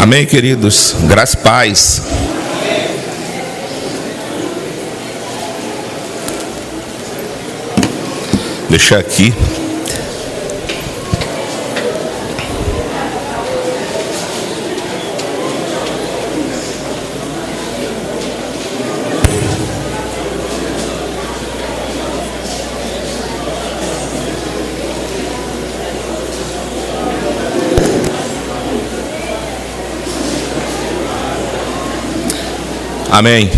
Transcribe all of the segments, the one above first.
Amém, queridos? Graça e paz. Deixar aqui. Amém.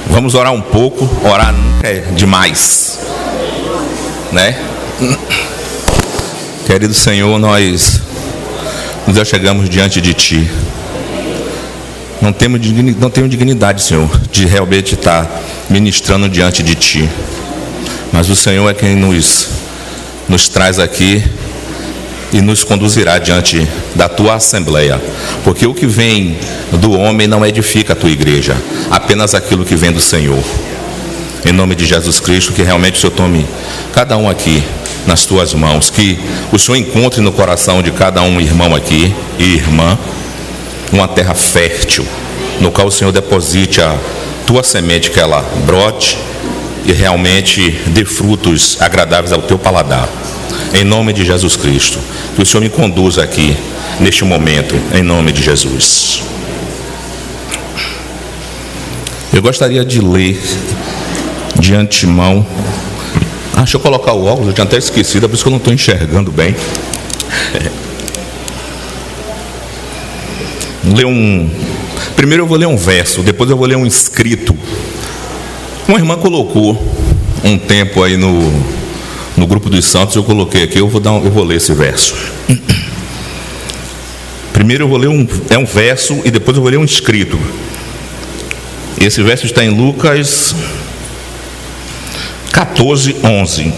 Vamos orar um pouco. Orar nunca é demais, né? Querido Senhor, nós nos achegamos diante de Ti. Não temos dignidade, Senhor, de realmente estar ministrando diante de Ti. Mas o Senhor é quem nos traz aqui e nos conduzirá diante da Tua Assembleia, porque o que vem do homem não edifica a Tua igreja, apenas aquilo que vem do Senhor. Em nome de Jesus Cristo, que realmente o Senhor tome cada um aqui nas Tuas mãos, que o Senhor encontre no coração de cada um irmão aqui e irmã uma terra fértil, no qual o Senhor deposite a Tua semente, que ela brote e realmente dê frutos agradáveis ao Teu paladar. Em nome de Jesus Cristo, que o Senhor me conduza aqui neste momento, em nome de Jesus. Eu gostaria de ler de antemão. Deixa eu colocar o óculos, eu tinha até esquecido, é por isso que eu não estou enxergando bem. Primeiro eu vou ler um verso, depois eu vou ler um escrito. Uma irmã colocou um tempo aí no grupo dos santos, eu coloquei aqui, eu vou ler esse verso. Primeiro eu vou ler um verso e depois eu vou ler um escrito. Esse verso está em Lucas 14:11.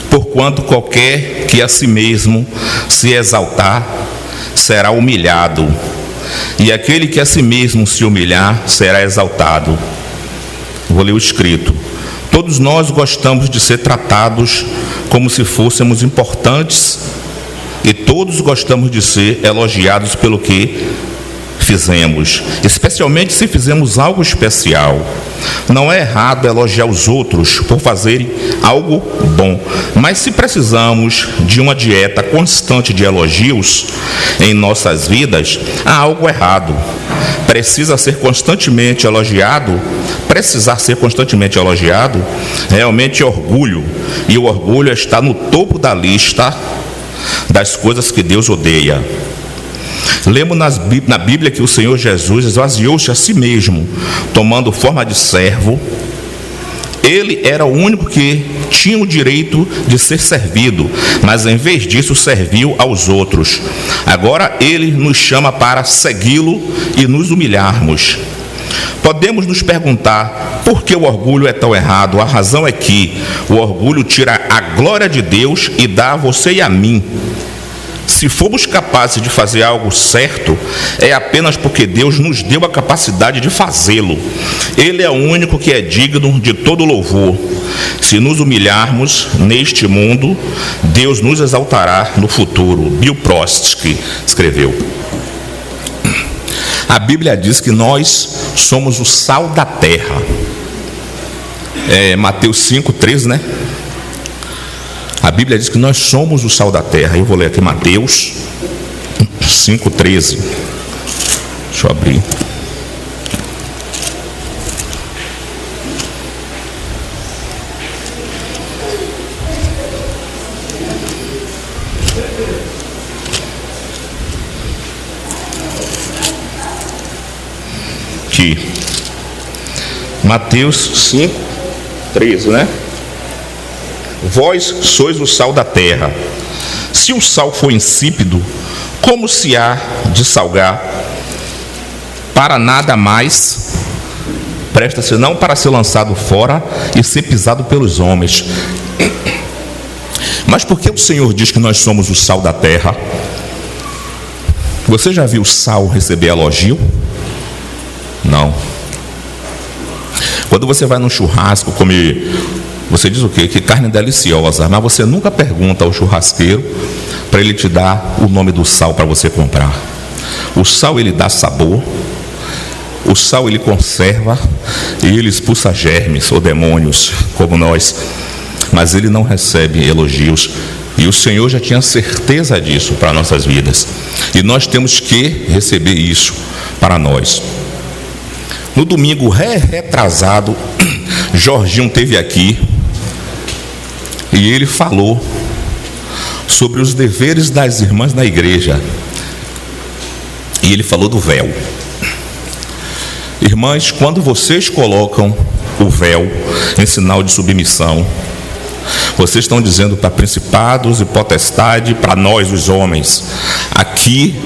Porquanto qualquer que a si mesmo se exaltar será humilhado, e aquele que a si mesmo se humilhar será exaltado. Vou ler o escrito. Todos nós gostamos de ser tratados como se fôssemos importantes, e todos gostamos de ser elogiados pelo que fizemos, especialmente se fizemos algo especial. Não é errado elogiar os outros por fazerem algo bom, mas se precisamos de uma dieta constante de elogios em nossas vidas, há algo errado. Precisar ser constantemente elogiado realmente é orgulho, e o orgulho está no topo da lista das coisas que Deus odeia. Lemos na Bíblia que o Senhor Jesus esvaziou-se a si mesmo, tomando forma de servo. Ele era o único que tinha o direito de ser servido, mas em vez disso serviu aos outros. Agora ele nos chama para segui-lo e nos humilharmos. Podemos nos perguntar por que o orgulho é tão errado. A razão é que o orgulho tira a glória de Deus e dá a você e a mim. Se formos capazes de fazer algo certo, é apenas porque Deus nos deu a capacidade de fazê-lo. Ele é o único que é digno de todo louvor. Se nos humilharmos neste mundo, Deus nos exaltará no futuro. Bill Prost que escreveu. A Bíblia diz que nós somos o sal da terra. Mateus 5:13, né? A Bíblia diz que nós somos o sal da terra. Eu vou ler aqui Mateus 5:13. Deixa eu abrir. Aqui. Mateus 5:13, né? Vós sois o sal da terra. Se o sal for insípido, como se há de salgar? Para nada mais presta senão para ser lançado fora e ser pisado pelos homens. Mas por que o Senhor diz que nós somos o sal da terra? Você já viu o sal receber elogio? Não. Quando você vai num churrasco comer Você diz o quê? Que carne deliciosa, mas você nunca pergunta ao churrasqueiro para ele te dar o nome do sal para você comprar. O sal ele dá sabor, o sal ele conserva e ele expulsa germes ou demônios como nós, mas ele não recebe elogios. E o Senhor já tinha certeza disso para nossas vidas. E nós temos que receber isso para nós. No domingo retrasado, Jorginho esteve aqui e ele falou sobre os deveres das irmãs na igreja. E ele falou do véu. Irmãs, quando vocês colocam o véu em sinal de submissão, vocês estão dizendo para principados e potestade, para nós os homens, aqui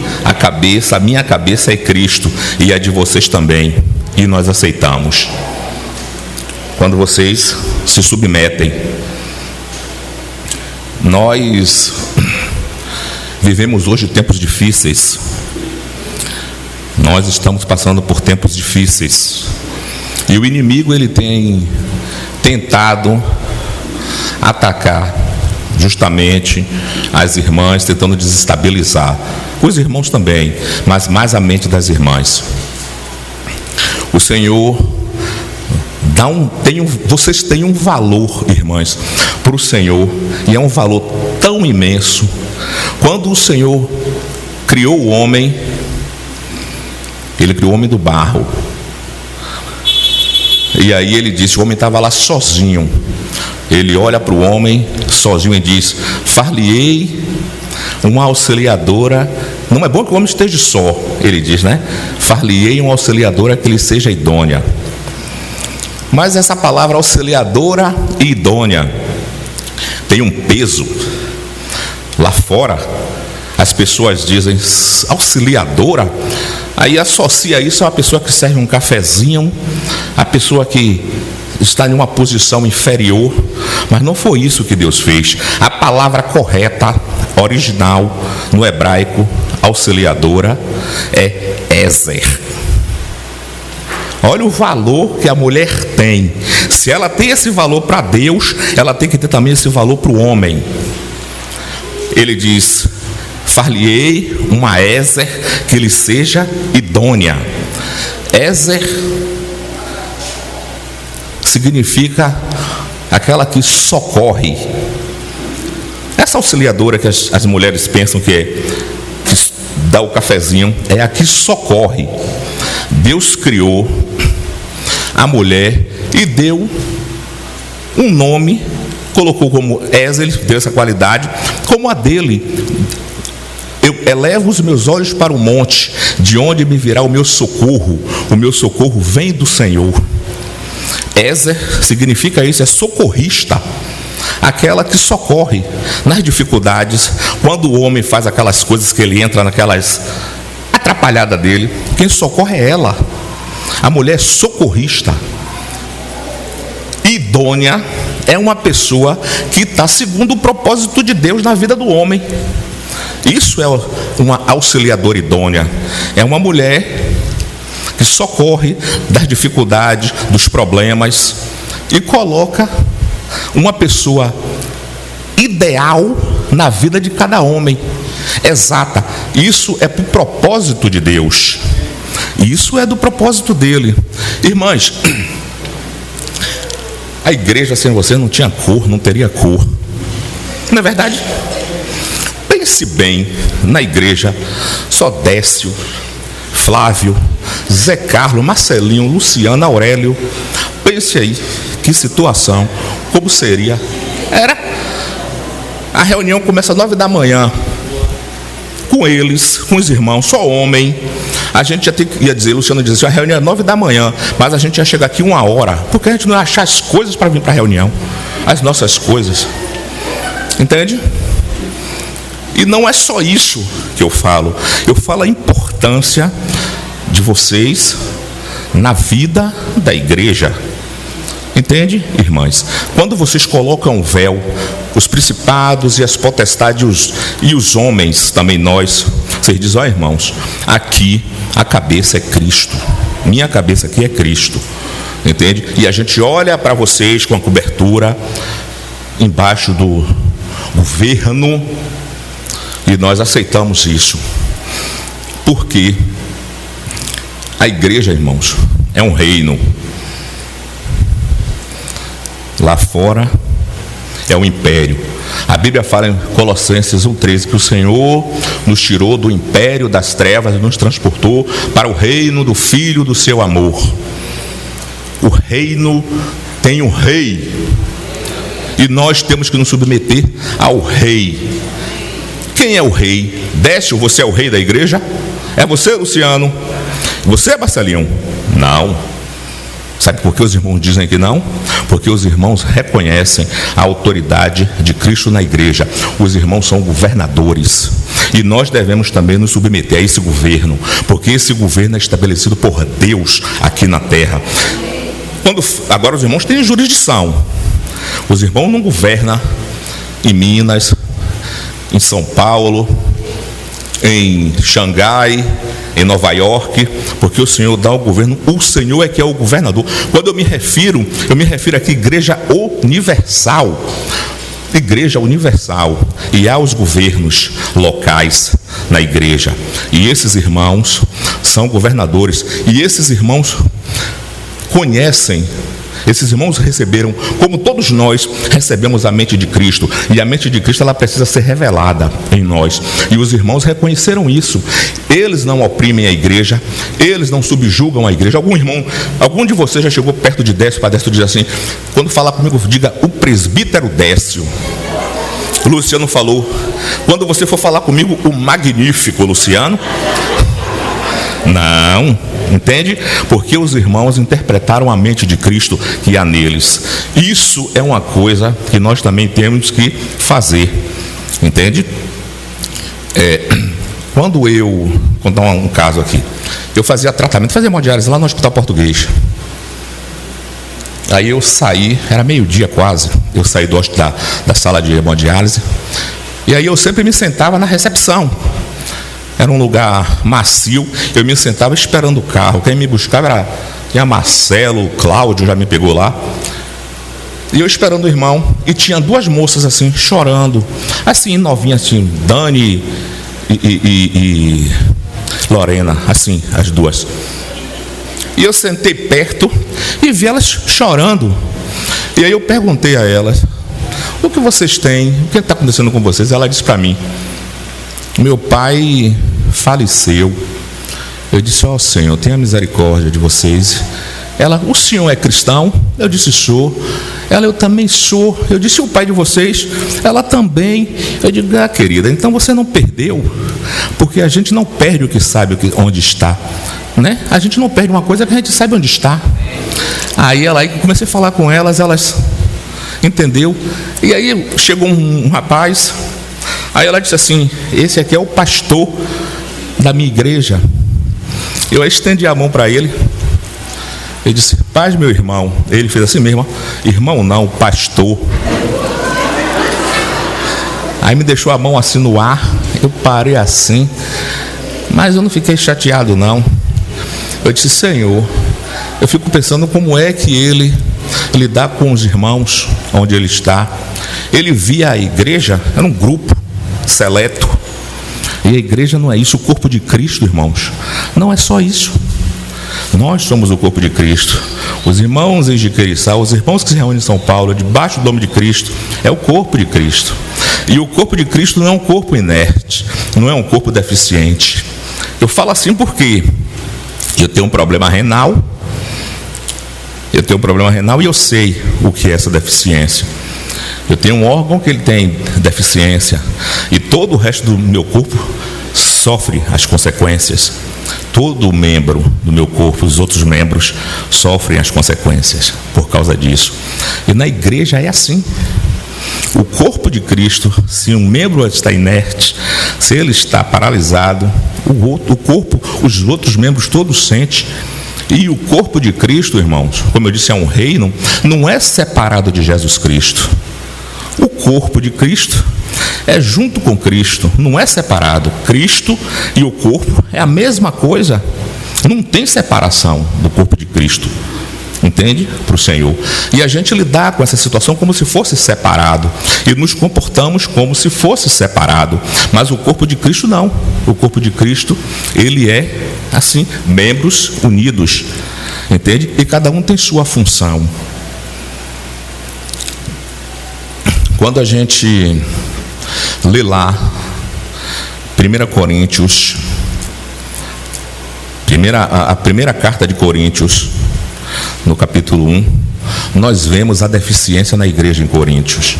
a minha cabeça é Cristo e a de vocês também, e nós aceitamos. Quando vocês se submetem, nós vivemos hoje tempos difíceis. Nós estamos passando por tempos difíceis. E o inimigo ele tem tentado atacar justamente as irmãs, tentando desestabilizar. Os irmãos também, mas mais a mente das irmãs. O Senhor vocês têm um valor, irmãs, para o Senhor, e é um valor tão imenso. Quando o Senhor criou o homem, ele criou o homem do barro. E aí ele disse, o homem estava lá sozinho. Ele olha para o homem sozinho e diz, far-lhe-ei uma auxiliadora. Não é bom que o homem esteja só, ele diz, né? Far-lhe-ei uma auxiliadora que lhe seja idônea. Mas essa palavra auxiliadora e idônea tem um peso. Lá fora as pessoas dizem auxiliadora, aí associa isso a uma pessoa que serve um cafezinho, a pessoa que está em uma posição inferior, mas não foi isso que Deus fez. A palavra correta, original, no hebraico, auxiliadora, é Ezer. Olha o valor que a mulher tem. Se ela tem esse valor para Deus, ela tem que ter também esse valor para o homem. Ele diz, far-lhe-ei uma Ezer que lhe seja idônea. Ezer significa aquela que socorre. Essa auxiliadora que as mulheres pensam que dá o cafezinho, é a que socorre. Deus criou a mulher e deu um nome, colocou como Ezer, deu essa qualidade, como a dele. Eu elevo os meus olhos para o monte, de onde me virá o meu socorro vem do Senhor. Ezer significa isso, é socorrista, aquela que socorre nas dificuldades. Quando o homem faz aquelas coisas que ele entra naquelas atrapalhadas dele, quem socorre é ela. A mulher socorrista. Idônea é uma pessoa que está segundo o propósito de Deus na vida do homem. Isso é uma auxiliadora idônea. É uma mulher que socorre das dificuldades, dos problemas, e coloca uma pessoa ideal na vida de cada homem. Exata. Isso é para o propósito de Deus. Isso é do propósito dele. Irmãs, a igreja sem você não tinha cor, não teria cor. Não é verdade? Pense bem na igreja, só Décio, Flávio, Zé Carlos, Marcelinho, Luciano, Aurélio. Pense aí, que situação, como seria. A reunião começa às 9 da manhã, com eles, com os irmãos, só homem. A gente ia dizer, Luciano dizia assim, a reunião é 9 da manhã, mas a gente ia chegar aqui 1 hora, porque a gente não ia achar as coisas para vir para a reunião, as nossas coisas. Entende? E não é só isso que eu falo a importância de vocês na vida da igreja. Entende, irmãs? Quando vocês colocam o véu, os principados e as potestades e os homens, também nós, vocês dizem, ó irmãos, aqui a cabeça é Cristo. Minha cabeça aqui é Cristo. entende? E a gente olha para vocês com a cobertura embaixo do governo e nós aceitamos isso. Porque a igreja, irmãos, é um reino. Lá fora é um império. A Bíblia fala em Colossenses 1,13 que o Senhor nos tirou do império das trevas e nos transportou para o reino do Filho do seu amor. O reino tem um rei e nós temos que nos submeter ao rei. Quem é o rei? Décio, você é o rei da igreja? É você, Luciano? Você, Marcelinho? Não. Sabe por que os irmãos dizem que não? Porque os irmãos reconhecem a autoridade de Cristo na igreja. Os irmãos são governadores. E nós devemos também nos submeter a esse governo, porque esse governo é estabelecido por Deus aqui na terra. Agora os irmãos têm jurisdição. Os irmãos não governam em Minas, em São Paulo, em Xangai, em Nova York, porque o Senhor dá o governo, o Senhor é que é o governador. Quando eu me refiro aqui à igreja universal. Igreja universal. E há os governos locais na igreja. E esses irmãos são governadores. E esses irmãos conhecem. Esses irmãos receberam, como todos nós recebemos a mente de Cristo, e a mente de Cristo ela precisa ser revelada em nós, e os irmãos reconheceram isso. Eles não oprimem a igreja, eles não subjugam a igreja. Algum de vocês já chegou perto de Décio para Décio diz assim, quando falar comigo, diga o presbítero Décio. O Luciano falou, quando você for falar comigo, o magnífico Luciano. Não, entende? Porque os irmãos interpretaram a mente de Cristo que há neles. Isso é uma coisa que nós também temos que fazer, entende? Quando eu contar um caso aqui, eu fazia tratamento, fazia hemodiálise lá no Hospital Português. Aí eu saí, era meio-dia quase, eu saí da sala de hemodiálise, e aí eu sempre me sentava na recepção. Era um lugar macio, eu me sentava esperando o carro. Quem me buscava tinha Marcelo, Cláudio já me pegou lá. E eu esperando o irmão, e tinha duas moças assim, chorando, assim, novinhas, assim, Dani e Lorena, assim, as duas. E eu sentei perto e vi elas chorando. E aí eu perguntei a elas, o que vocês têm? O que está acontecendo com vocês? Ela disse para mim, meu pai faleceu. Eu disse, ó Senhor, tenha misericórdia de vocês. Ela, o senhor é cristão? Eu disse, sou. Ela, eu também sou. Eu disse, o pai de vocês? Ela também. Eu digo, querida, então você não perdeu, porque a gente não perde o que sabe onde está, né? A gente não perde uma coisa que a gente sabe onde está. Aí comecei a falar com elas entendeu? E aí chegou um rapaz. Aí ela disse assim, esse aqui é o pastor da minha igreja. Eu estendi a mão para ele. Eu disse, paz, meu irmão. Ele fez assim mesmo, irmão não, pastor. Aí me deixou a mão assim no ar. Eu parei assim, mas eu não fiquei chateado não. Eu disse, Senhor, eu fico pensando como é que ele lidar com os irmãos onde ele está. Ele via a igreja, era um grupo seleto, e a igreja não é isso. O corpo de Cristo, irmãos, não é só isso. Nós somos o corpo de Cristo. Os irmãos em Jiqueriçá, os irmãos que se reúnem em São Paulo, debaixo do nome de Cristo, é o corpo de Cristo. E o corpo de Cristo não é um corpo inerte, não é um corpo deficiente. Eu falo assim porque eu tenho um problema renal. Eu tenho um problema renal e eu sei o que é essa deficiência. Eu tenho um órgão que ele tem deficiência, e todo o resto do meu corpo sofre as consequências. Todo membro do meu corpo, os outros membros, sofrem as consequências por causa disso. E na igreja é assim. O corpo de Cristo, se um membro está inerte, se ele está paralisado, o corpo, os outros membros todos sentem. E o corpo de Cristo, irmãos, como eu disse, é um reino, não é separado de Jesus Cristo. O corpo de Cristo é junto com Cristo, não é separado. Cristo e o corpo é a mesma coisa. Não tem separação do corpo de Cristo. entende? Para o Senhor. E a gente lidar com essa situação como se fosse separado. E nos comportamos como se fosse separado. Mas o corpo de Cristo não. O corpo de Cristo, ele é assim, membros unidos. Entende? E cada um tem sua função. Quando a gente lê lá 1 Coríntios, a primeira carta de Coríntios, no capítulo 1, nós vemos a deficiência na igreja em Coríntios.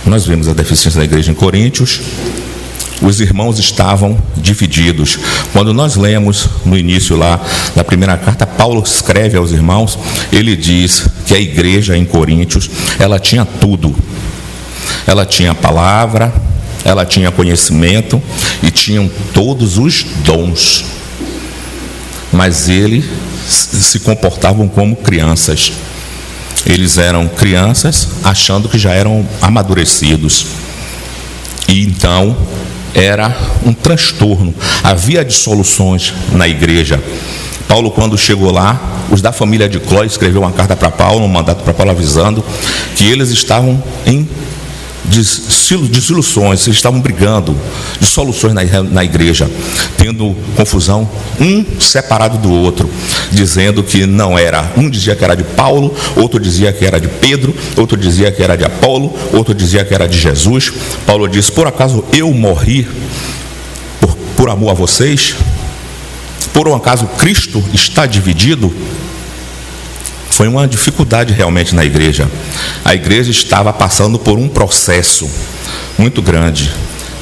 Nós vemos a deficiência na igreja em Coríntios. Os irmãos estavam divididos. Quando nós lemos no início lá da primeira carta, Paulo escreve aos irmãos, ele diz que a igreja em Coríntios, ela tinha tudo. Ela tinha a palavra, ela tinha conhecimento e tinham todos os dons. Mas eles se comportavam como crianças. Eles eram crianças achando que já eram amadurecidos. E então era um transtorno. Havia dissoluções na igreja. Paulo, quando chegou lá, os da família de Cló escreveu uma carta para Paulo, um mandato para Paulo, avisando que eles estavam em desilusões, eles estavam brigando, dissoluções na igreja, tendo confusão, um separado do outro, dizendo que não era, um dizia que era de Paulo, outro dizia que era de Pedro, outro dizia que era de Apolo, outro dizia que era de Jesus. Paulo disse: por acaso eu morri por amor a vocês? Por um acaso Cristo está dividido? Foi uma dificuldade realmente na igreja. A igreja estava passando por um processo muito grande.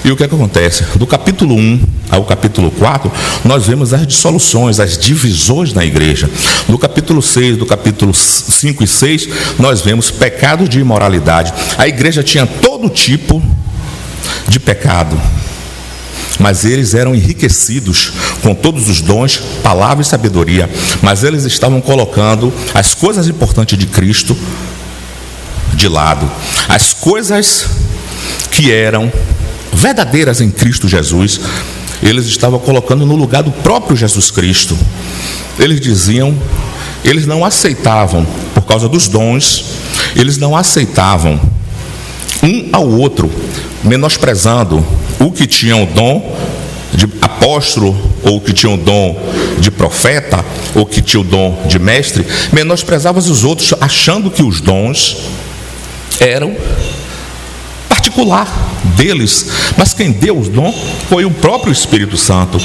E o que acontece? Do capítulo 1 ao capítulo 4, nós vemos as dissoluções, as divisões na igreja. No capítulo 6, do capítulo 5 e 6, nós vemos pecado de imoralidade. A igreja tinha todo tipo de pecado, mas eles eram enriquecidos com todos os dons, palavra e sabedoria. Mas eles estavam colocando as coisas importantes de Cristo de lado. As coisas que eram verdadeiras em Cristo Jesus, eles estavam colocando no lugar do próprio Jesus Cristo. Eles diziam, eles não aceitavam, por causa dos dons, eles não aceitavam um ao outro, menosprezando o que tinha o dom de apóstolo, ou que tinha o dom de profeta, ou que tinha o dom de mestre, menosprezavam os outros, achando que os dons eram particular deles. Mas quem deu os dons foi o próprio Espírito Santo.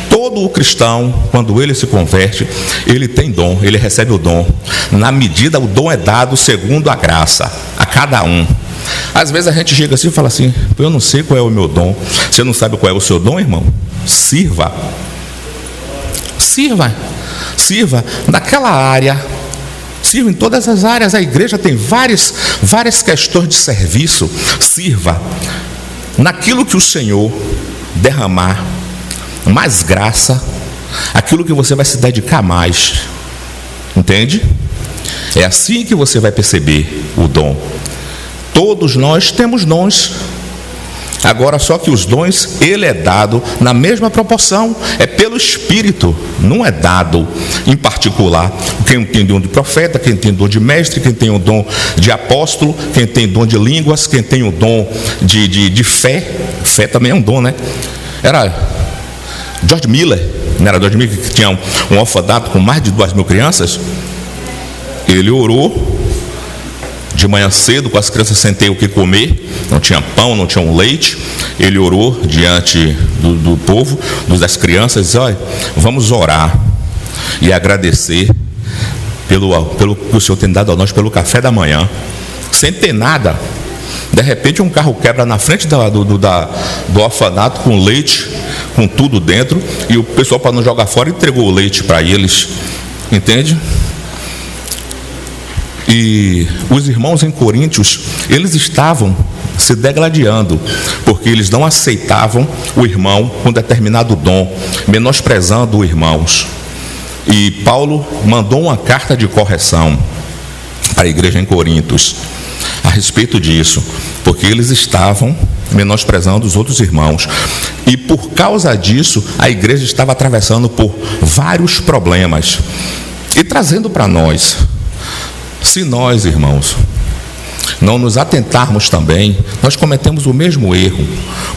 Todo o cristão, quando ele se converte, ele tem dom, ele recebe o dom. Na medida, o dom é dado segundo a graça, a cada um. Às vezes a gente chega assim e fala assim: eu não sei qual é o meu dom. Você não sabe qual é o seu dom, irmão? Sirva. Sirva naquela área. Sirva em todas as áreas. A igreja tem várias questões de serviço. Sirva naquilo que o Senhor derramar mais graça, aquilo que você vai se dedicar mais. Entende? É assim que você vai perceber o dom. Todos nós temos dons. Agora, só que os dons, ele é dado na mesma proporção. É pelo Espírito, não é dado em particular. Quem tem dom de profeta, quem tem dom de mestre, quem tem o dom de apóstolo, quem tem dom de línguas, quem tem o dom de fé. Fé também é um dom, né? Era George Miller, não era George Miller que tinha um orfanato com mais de 2.000 crianças? Ele orou de manhã cedo, com as crianças sem ter o que comer, não tinha pão, não tinha um leite. Ele orou diante do povo, das crianças, e disse: olha, vamos orar e agradecer pelo que o Senhor tem dado a nós, pelo café da manhã, sem ter nada. De repente um carro quebra na frente do orfanato com leite, com tudo dentro, e o pessoal, para não jogar fora, entregou o leite para eles. Entende? E os irmãos em Coríntios, eles estavam se degladiando, porque eles não aceitavam o irmão com determinado dom, menosprezando os irmãos. E Paulo mandou uma carta de correção para a igreja em Coríntios a respeito disso, porque eles estavam menosprezando os outros irmãos. E por causa disso, a igreja estava atravessando por vários problemas. E trazendo para nós, se nós, irmãos, não nos atentarmos também, nós cometemos o mesmo erro,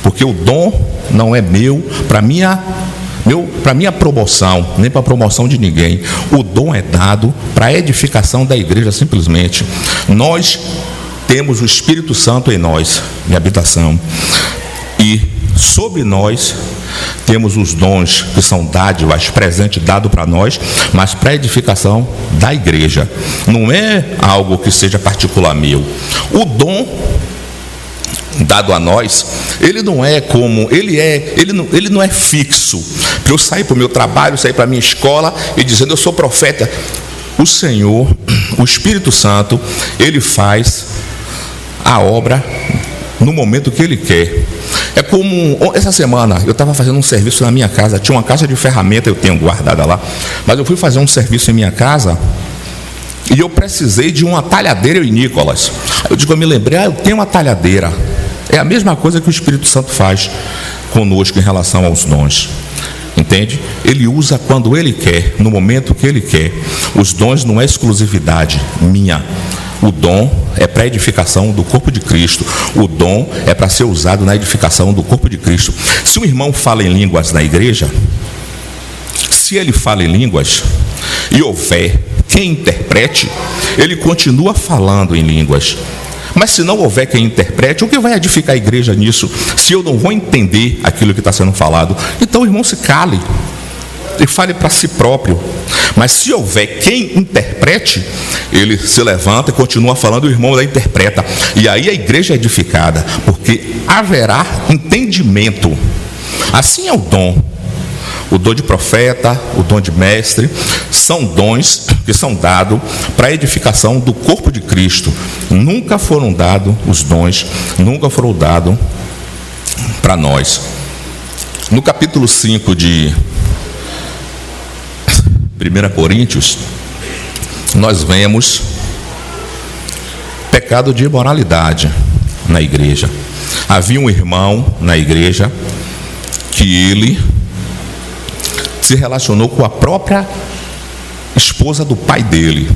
porque o dom não é meu para minha promoção, nem para a promoção de ninguém. O dom é dado para a edificação da igreja, simplesmente. Nós temos o Espírito Santo em nós, em habitação, e sobre nós temos os dons que são dádivas, presente dado para nós, mas para a edificação da igreja. Não é algo que seja particular meu. O dom dado a nós, ele não é como, ele não é fixo. Para eu sair para o meu trabalho, sair para a minha escola e dizendo eu sou profeta. O Senhor, o Espírito Santo, ele faz a obra no momento que ele quer. É como, essa semana, eu estava fazendo um serviço na minha casa, tinha uma caixa de ferramenta, eu tenho guardada lá, mas eu fui fazer um serviço em minha casa e eu precisei de uma talhadeira, eu e Nicolas. Eu me lembrei, eu tenho uma talhadeira. É a mesma coisa que o Espírito Santo faz conosco em relação aos dons. Entende? Ele usa quando ele quer, no momento que ele quer. Os dons não é exclusividade minha. O dom é para a edificação do corpo de Cristo. O dom é para ser usado na edificação do corpo de Cristo. Se um irmão fala em línguas na igreja, se ele fala em línguas e houver quem interprete, ele continua falando em línguas. Mas se não houver quem interprete, o que vai edificar a igreja nisso? Se eu não vou entender aquilo que está sendo falado, então o irmão se cale e fale para si próprio. Mas se houver quem interprete, ele se levanta e continua falando, o irmão da interpreta. E aí a igreja é edificada, porque haverá entendimento. Assim é o dom. O dom de profeta, o dom de mestre, são dons que são dados para a edificação do corpo de Cristo. Nunca foram dados os dons, nunca foram dados para nós. No capítulo 5 de 1 Coríntios, nós vemos pecado de imoralidade na igreja. Havia um irmão na igreja que ele se relacionou com a própria esposa do pai dele.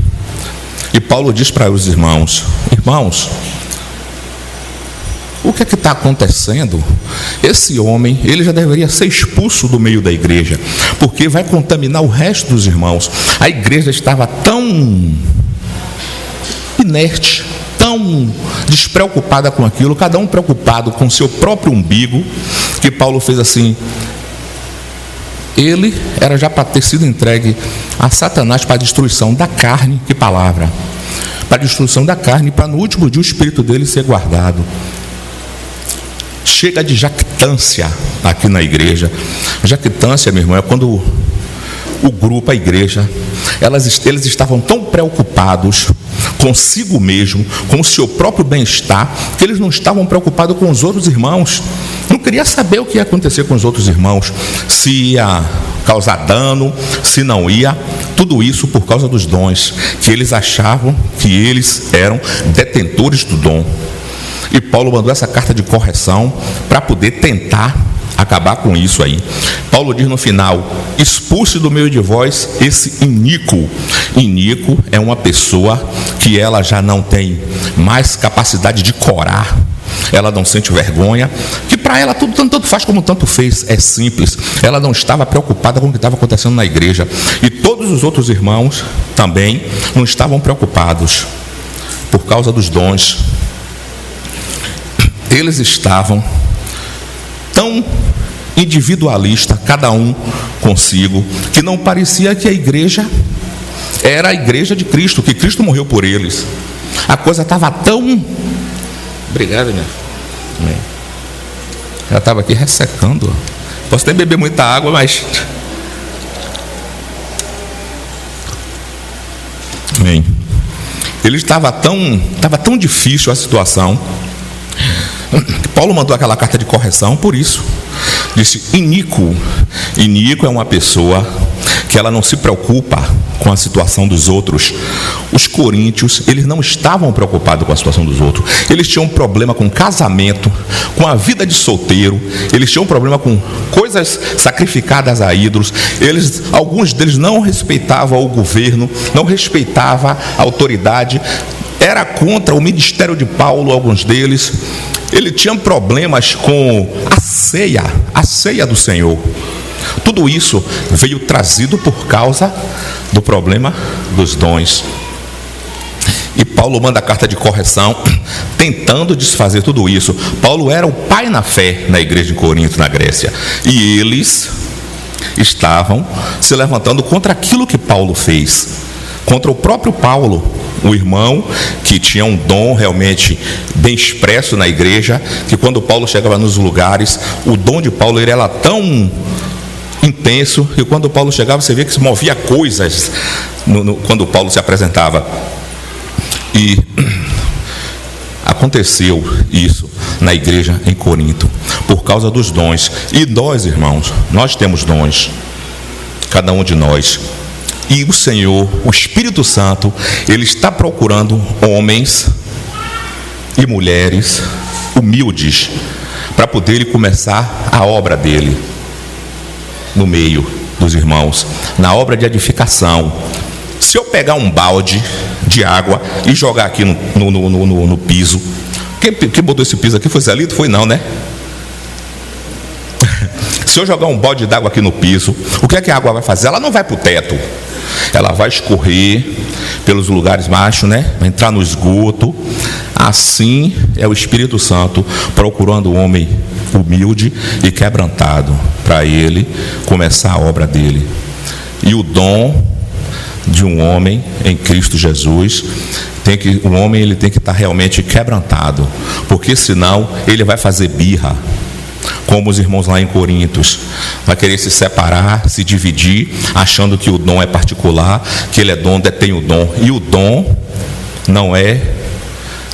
E Paulo diz para os irmãos: irmãos, o que é que está acontecendo? Esse homem, ele já deveria ser expulso do meio da igreja, porque vai contaminar o resto dos irmãos. A igreja estava tão inerte, tão despreocupada com aquilo, cada um preocupado com seu próprio umbigo, que Paulo fez assim: ele era já para ter sido entregue a Satanás para a destruição da carne, que palavra, para a destruição da carne, para no último dia o espírito dele ser guardado. Chega de jactância aqui na igreja. Jactância, meu irmão, é quando o grupo, a igreja, eles estavam tão preocupados consigo mesmo, com o seu próprio bem-estar, que eles não estavam preocupados com os outros irmãos. Não queria saber o que ia acontecer com os outros irmãos, se ia causar dano, se não ia. Tudo isso por causa dos dons, que eles achavam que eles eram detentores do dom. E Paulo mandou essa carta de correção para poder tentar acabar com isso aí. Paulo diz no final: expulse do meio de vós esse iníquo. Iníquo é uma pessoa que ela já não tem mais capacidade de corar, ela não sente vergonha, que para ela tudo tanto faz como tanto fez, é simples. Ela não estava preocupada com o que estava acontecendo na igreja, e todos os outros irmãos também não estavam preocupados por causa dos dons. Eles estavam tão individualista, cada um consigo, que não parecia que a igreja era a igreja de Cristo, que Cristo morreu por eles. A coisa estava tão... Obrigado, minha. Ela estava aqui ressecando. Posso até beber muita água, mas... Amém. Ele estava tão difícil a situação. Paulo mandou aquela carta de correção por isso. Disse: iníquo. Iníquo é uma pessoa que ela não se preocupa com a situação dos outros. Os coríntios, eles não estavam preocupados com a situação dos outros. Eles tinham um problema com casamento, com a vida de solteiro. Eles tinham um problema com coisas sacrificadas a ídolos. Alguns deles não respeitavam o governo, não respeitavam a autoridade. Era contra o ministério de Paulo, alguns deles. Ele tinha problemas com a ceia do Senhor. Tudo isso veio trazido por causa do problema dos dons. E Paulo manda a carta de correção, tentando desfazer tudo isso. Paulo era o pai na fé na igreja de Corinto, na Grécia. E eles estavam se levantando contra aquilo que Paulo fez, contra o próprio Paulo, o irmão que tinha um dom realmente bem expresso na igreja, que quando Paulo chegava nos lugares, o dom de Paulo ele era tão intenso, que quando Paulo chegava, você via que se movia coisas quando Paulo se apresentava. E aconteceu isso na igreja em Corinto, por causa dos dons. E nós, irmãos, nós temos dons, cada um de nós. E o Senhor, o Espírito Santo, Ele está procurando homens e mulheres humildes, para poder Ele começar a obra dEle no meio dos irmãos, na obra de edificação. Se eu pegar um balde de água e jogar aqui no piso, quem botou esse piso aqui foi Zelito? Foi não, né? Se eu jogar um balde d'água aqui no piso, o que é que a água vai fazer? Ela não vai para o teto, ela vai escorrer pelos lugares baixos, né? Vai entrar no esgoto. Assim é o Espírito Santo procurando o homem humilde e quebrantado, para ele começar a obra dele. E o dom de um homem em Cristo Jesus, o homem ele tem que estar realmente quebrantado, porque senão ele vai fazer birra, como os irmãos lá em Corintos, vai querer se separar, se dividir, achando que o dom é particular, que ele é dom, detém o dom, e o dom não é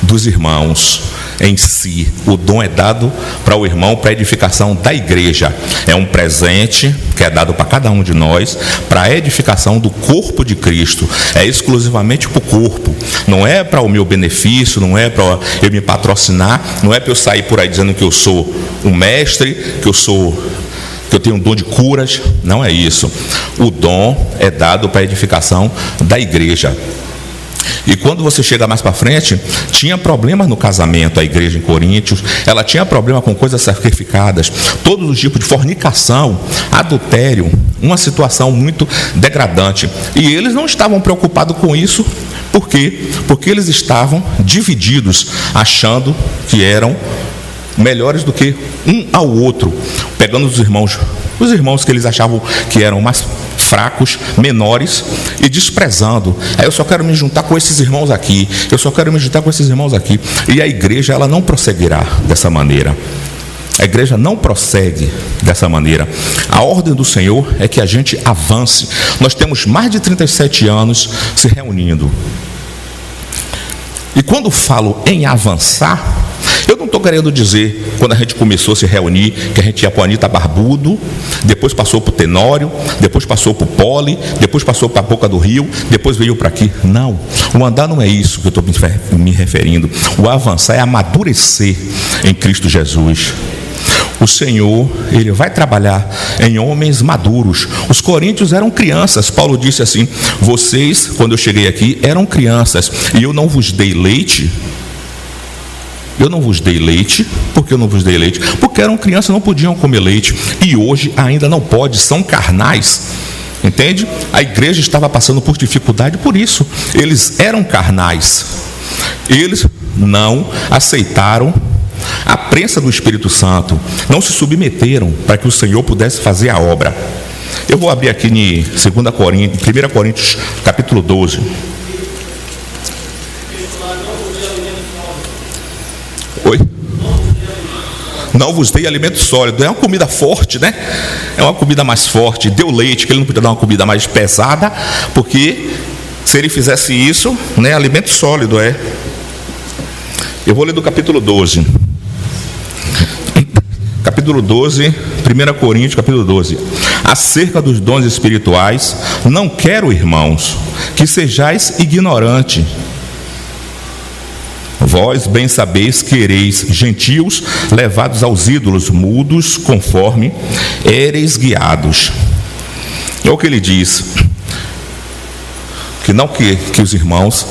dos irmãos em si. O dom é dado para o irmão, para a edificação da igreja. É um presente que é dado para cada um de nós, para a edificação do corpo de Cristo. É exclusivamente para o corpo. Não é para o meu benefício, não é para eu me patrocinar, não é para eu sair por aí dizendo que eu sou um mestre, que eu tenho um dom de curas. Não é isso. O dom é dado para a edificação da igreja. E quando você chega mais para frente, tinha problemas no casamento, a igreja em Coríntios, ela tinha problema com coisas sacrificadas, todos os tipos de fornicação, adultério, uma situação muito degradante. E eles não estavam preocupados com isso, por quê? Porque eles estavam divididos, achando que eram melhores do que um ao outro, pegando os irmãos que eles achavam que eram mais fracos, menores, e desprezando. Aí eu só quero me juntar com esses irmãos aqui, eu só quero me juntar com esses irmãos aqui. E a igreja, ela não prosseguirá dessa maneira. A igreja não prossegue dessa maneira. A ordem do Senhor é que a gente avance. Nós temos mais de 37 anos se reunindo. E quando falo em avançar, eu não estou querendo dizer, quando a gente começou a se reunir, que a gente ia para o Anitta Barbudo, depois passou para o Tenório, depois passou para o Poli, depois passou para a Boca do Rio, depois veio para aqui. Não, o andar não é isso que eu estou me referindo. O avançar é amadurecer em Cristo Jesus. O Senhor, Ele vai trabalhar em homens maduros. Os coríntios eram crianças. Paulo disse assim: vocês, quando eu cheguei aqui, eram crianças, e eu não vos dei leite. Eu não vos dei leite. Por que eu não vos dei leite? Porque eram crianças, não podiam comer leite. E hoje ainda não pode, são carnais. Entende? A igreja estava passando por dificuldade por isso. Eles eram carnais. Eles não aceitaram a prensa do Espírito Santo, não se submeteram para que o Senhor pudesse fazer a obra. Eu vou abrir aqui em 1 Coríntios capítulo 12. Oi? Não vos dei alimento sólido. É uma comida forte, né? É uma comida mais forte. Deu leite, que ele não podia dar uma comida mais pesada, porque se ele fizesse isso, né, alimento sólido é. Eu vou ler do capítulo 12. Capítulo 12, 1 Coríntios capítulo 12. Acerca dos dons espirituais, não quero, irmãos, que sejais ignorantes. Vós bem sabeis que ereis gentios, levados aos ídolos mudos, conforme ereis guiados. É o que ele diz, que não que os irmãos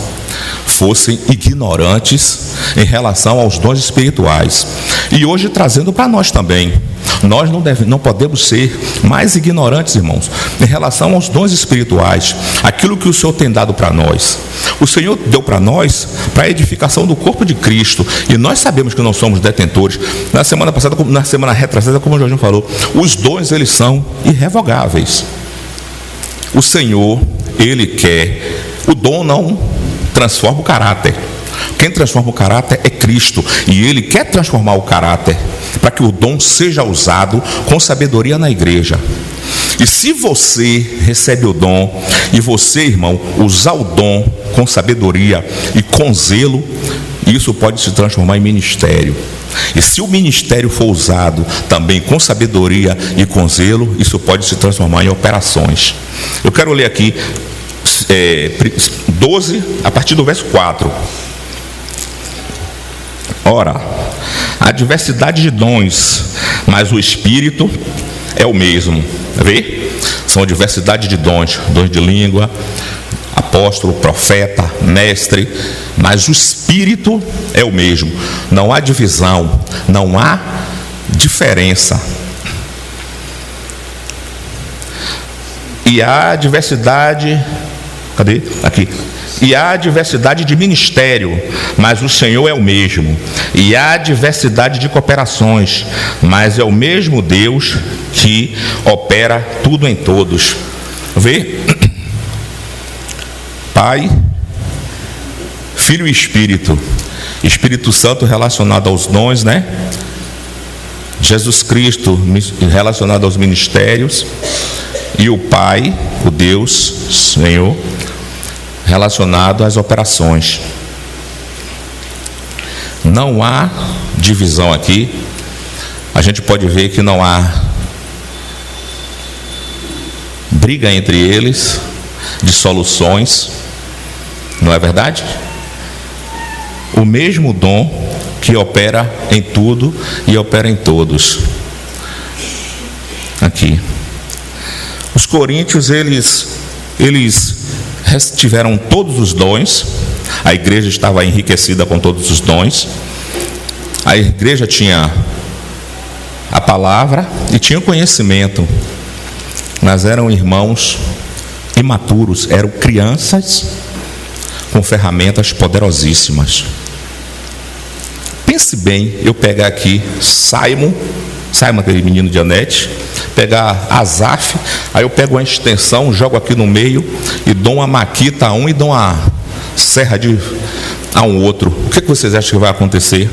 fossem ignorantes em relação aos dons espirituais. E hoje trazendo para nós também, nós não podemos ser mais ignorantes, irmãos, em relação aos dons espirituais, aquilo que o Senhor tem dado para nós. O Senhor deu para nós para a edificação do corpo de Cristo, e nós sabemos que não somos detentores. Na semana passada, na semana retrasada, como o Jorginho falou, os dons, eles são irrevogáveis. O Senhor, Ele quer, o dom não transforma o caráter. Quem transforma o caráter é Cristo, e Ele quer transformar o caráter para que o dom seja usado com sabedoria na igreja. E se você recebe o dom, e você, irmão, usar o dom com sabedoria e com zelo, isso pode se transformar em ministério. E se o ministério for usado também com sabedoria e com zelo, isso pode se transformar em operações. Eu quero ler aqui 12, a partir do verso 4. Ora, há diversidade de dons, mas o Espírito é o mesmo. Vê? São diversidade de dons, dons de língua, apóstolo, profeta, mestre, mas o Espírito é o mesmo. Não há divisão, não há diferença. E há diversidade, cadê? Aqui. E há diversidade de ministério, mas o Senhor é o mesmo. E há diversidade de cooperações, mas é o mesmo Deus que opera tudo em todos. Vê? Pai, Filho e Espírito. Espírito Santo relacionado aos dons, né? Jesus Cristo relacionado aos ministérios. E o Pai, o Deus, Senhor, relacionado às operações. Não há divisão aqui. A gente pode ver que não há briga entre eles, dissoluções. Não é verdade? O mesmo dom que opera em tudo e opera em todos. Aqui. Os coríntios, eles tiveram todos os dons. A igreja estava enriquecida com todos os dons. A igreja tinha a palavra e tinha o conhecimento, mas eram irmãos imaturos, eram crianças com ferramentas poderosíssimas. Pense bem, eu pegar aqui Simon, aquele menino de Anete, pegar Asaf, aí eu pego uma extensão, jogo aqui no meio e dou uma maquita a um e dou uma serra a um outro. O que vocês acham que vai acontecer?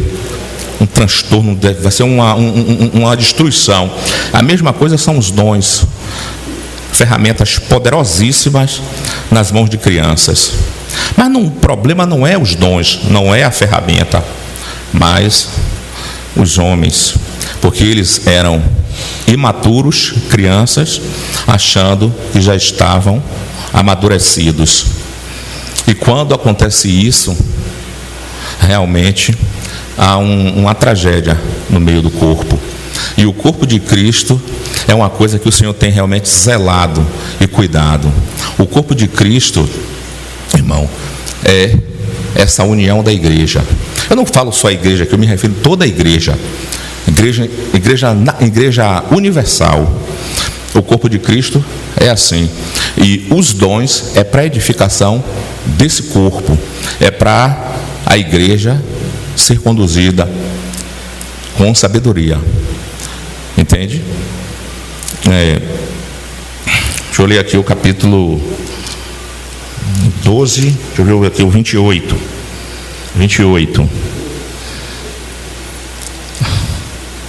Um transtorno, vai ser uma destruição. A mesma coisa são os dons, ferramentas poderosíssimas nas mãos de crianças. Mas o problema não é os dons, não é a ferramenta, mas os homens, porque eles eram imaturos, crianças, achando que já estavam amadurecidos. E quando acontece isso, realmente há uma tragédia no meio do corpo. E o corpo de Cristo é uma coisa que o Senhor tem realmente zelado e cuidado. O corpo de Cristo, irmão, é essa união da igreja. Eu não falo só a igreja, que eu me refiro a toda a igreja. Igreja universal. O corpo de Cristo é assim. E os dons é para a edificação desse corpo. É para a igreja ser conduzida com sabedoria. Entende? Deixa eu ler aqui o capítulo 12. Deixa eu ver aqui o 28. 28.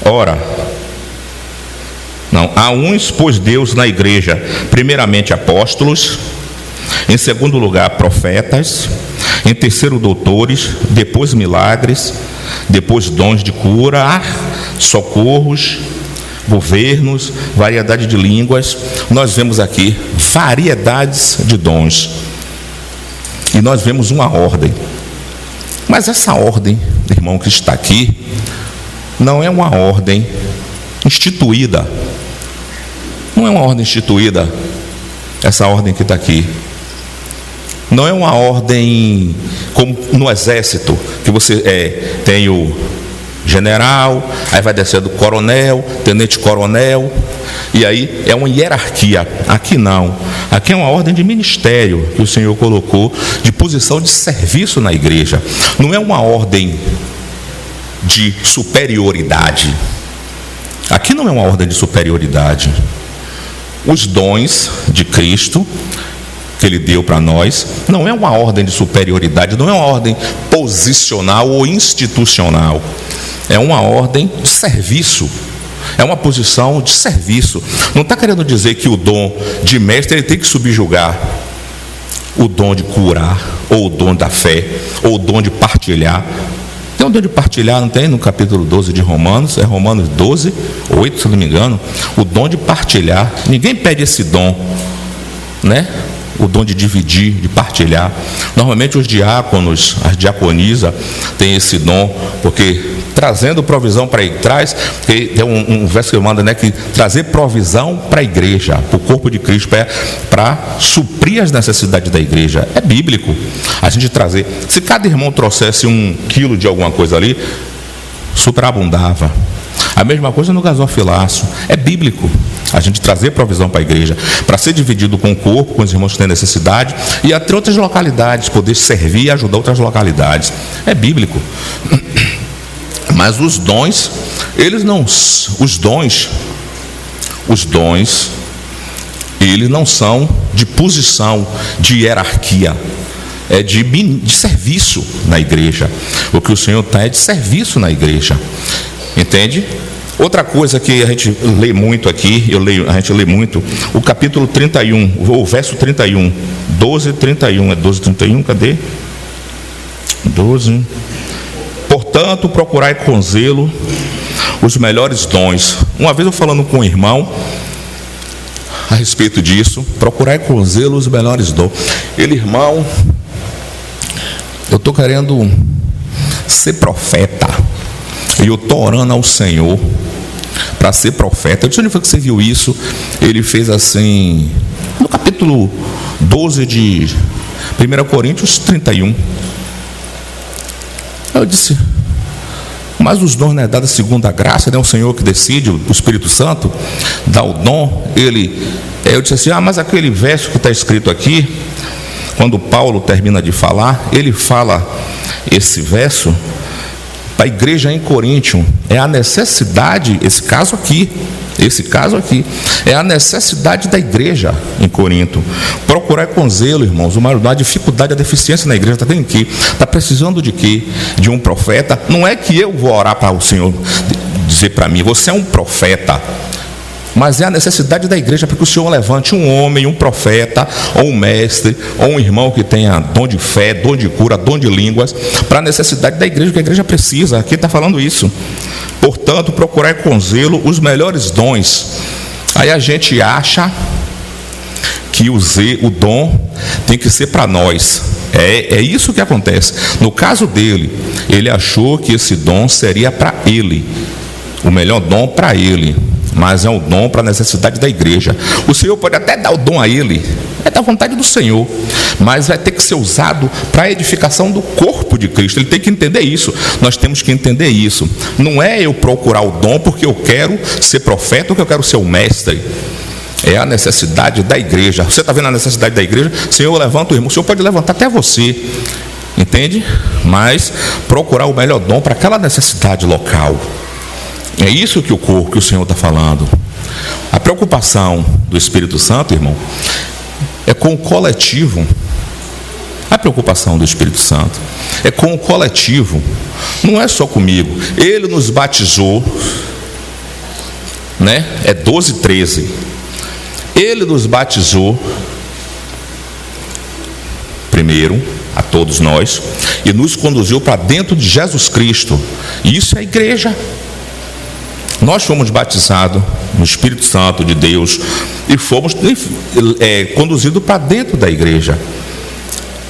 Ora, há uns, pois, Deus na igreja, primeiramente apóstolos, em segundo lugar profetas, em terceiro doutores, depois milagres, depois dons de cura, socorros, governos, variedade de línguas. Nós vemos aqui variedades de dons. E nós vemos uma ordem. Mas essa ordem, irmão, que está aqui, não é uma ordem instituída. Não é uma ordem instituída, essa ordem que está aqui. Não é uma ordem como no exército, que você tem o general, aí vai descendo coronel, tenente-coronel, e aí é uma hierarquia. Aqui não. Aqui é uma ordem de ministério que o Senhor colocou, de posição de serviço na igreja. Não é uma ordem de superioridade. Aqui não é uma ordem de superioridade. Os dons de Cristo que Ele deu para nós não é uma ordem de superioridade, não é uma ordem posicional ou institucional. É uma ordem de serviço. É uma posição de serviço. Não está querendo dizer que o dom de mestre ele tem que subjugar o dom de curar, ou o dom da fé, ou o dom de partilhar. Tem um dom de partilhar, não tem? No capítulo 12 de Romanos, é Romanos 12, 8, se não me engano. O dom de partilhar. Ninguém pede esse dom, né? O dom de dividir, de partilhar. Normalmente os diáconos, as diaconisas têm esse dom, porque trazendo provisão para a igreja, tem um verso que manda, né, que trazer provisão para a igreja, para o corpo de Cristo, para suprir as necessidades da igreja. É bíblico a gente trazer. Se cada irmão trouxesse 1 quilo de alguma coisa ali, superabundava. A mesma coisa no gasofilaço. É bíblico a gente trazer provisão para a igreja, para ser dividido com o corpo, com os irmãos que têm necessidade, e até outras localidades, poder servir e ajudar outras localidades. É bíblico. Mas os dons, eles não, os dons, eles não são de posição, de hierarquia, é de serviço na igreja. O que o Senhor está é de serviço na igreja, entende? Outra coisa que a gente lê muito aqui, a gente lê muito, o capítulo 31, o verso 31, 12, 31, é 12, 31, cadê? 12. Portanto, procurai com zelo os melhores dons. Uma vez eu falando com um irmão a respeito disso, procurai com zelo os melhores dons. Ele, irmão, eu estou querendo ser profeta, e eu estou orando ao Senhor para ser profeta. Eu disse: onde foi que você viu isso? Ele fez assim, no capítulo 12 de 1 Coríntios 31. Eu disse: mas os dons não é dado segundo a graça, né? O Senhor que decide, o Espírito Santo dá o dom. Eu disse assim: mas aquele verso que está escrito aqui, quando Paulo termina de falar, ele fala esse verso para a igreja em Coríntio. É a necessidade, esse caso aqui, é a necessidade da igreja em Corinto. Procurar com zelo, irmãos, a dificuldade, a deficiência na igreja. Está quê? Está precisando de quê? De um profeta. Não é que eu vou orar para o Senhor dizer para mim: você é um profeta. Mas é a necessidade da igreja para que o Senhor levante um homem, um profeta, ou um mestre, ou um irmão que tenha dom de fé, dom de cura, dom de línguas, para a necessidade da igreja, que a igreja precisa. Aqui está falando isso. Portanto, procurar com zelo os melhores dons. Aí a gente acha que o dom tem que ser para nós. É isso que acontece. No caso dele, ele achou que esse dom seria para ele, o melhor dom para ele. Mas é um dom para a necessidade da igreja. O Senhor pode até dar o dom a ele, é da vontade do Senhor, mas vai ter que ser usado para a edificação do corpo de Cristo. Ele tem que entender isso. Nós temos que entender isso. Não é eu procurar o dom porque eu quero ser profeta ou porque eu quero ser o mestre. É a necessidade da igreja. Você está vendo a necessidade da igreja? Senhor, levanta o irmão. O Senhor pode levantar até você, entende? Mas procurar o melhor dom para aquela necessidade local. É isso que o Senhor está falando. A preocupação do Espírito Santo, irmão, é com o coletivo. A preocupação do Espírito Santo é com o coletivo. Não é só comigo. Ele nos batizou, né? É 12, 13. Ele nos batizou primeiro, a todos nós, e nos conduziu para dentro de Jesus Cristo. E isso é a igreja. nós fomos batizados no Espírito Santo de Deus e fomos conduzidos para dentro da igreja.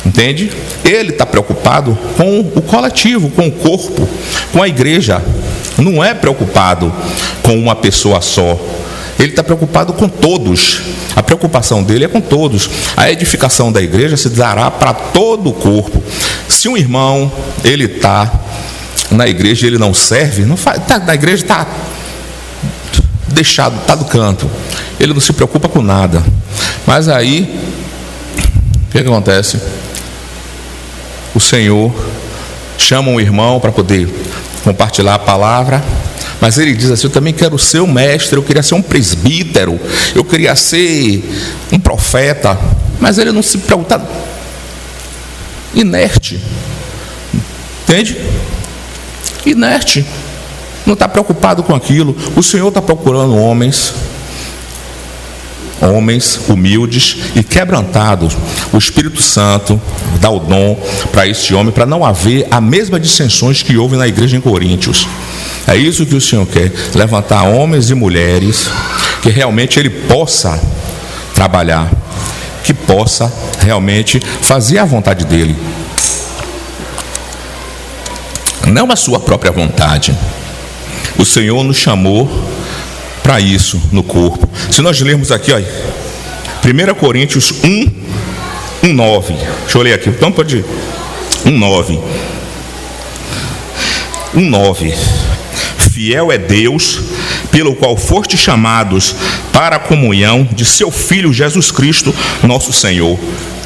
Entende? Ele está preocupado com o coletivo, com o corpo, com a igreja. Não é preocupado com uma pessoa só. Ele está preocupado com todos. A preocupação dele é com todos. A edificação da igreja se dará para todo o corpo. Se um irmão, ele está na igreja e ele não serve, não faz, na igreja está deixado, está do canto. Ele não se preocupa com nada. Mas aí, o que acontece? O Senhor chama um irmão para poder compartilhar a palavra, mas ele diz assim: eu também quero ser um mestre, eu queria ser um presbítero, eu queria ser um profeta. Mas ele não se preocupa, inerte, entende? Inerte, não está preocupado com aquilo. O Senhor está procurando homens humildes e quebrantados. O Espírito Santo dá o dom para este homem, para não haver a mesma dissensões que houve na igreja em Coríntios. É isso que o Senhor quer, levantar homens e mulheres que realmente ele possa trabalhar, que possa realmente fazer a vontade dele, não a sua própria vontade. O Senhor nos chamou para isso no corpo. Se nós lermos aqui, ó, 1 Coríntios 1:9. Deixa eu ler aqui. Então pode ir. 1:9. Fiel é Deus, pelo qual foste chamados para a comunhão de seu Filho Jesus Cristo, nosso Senhor.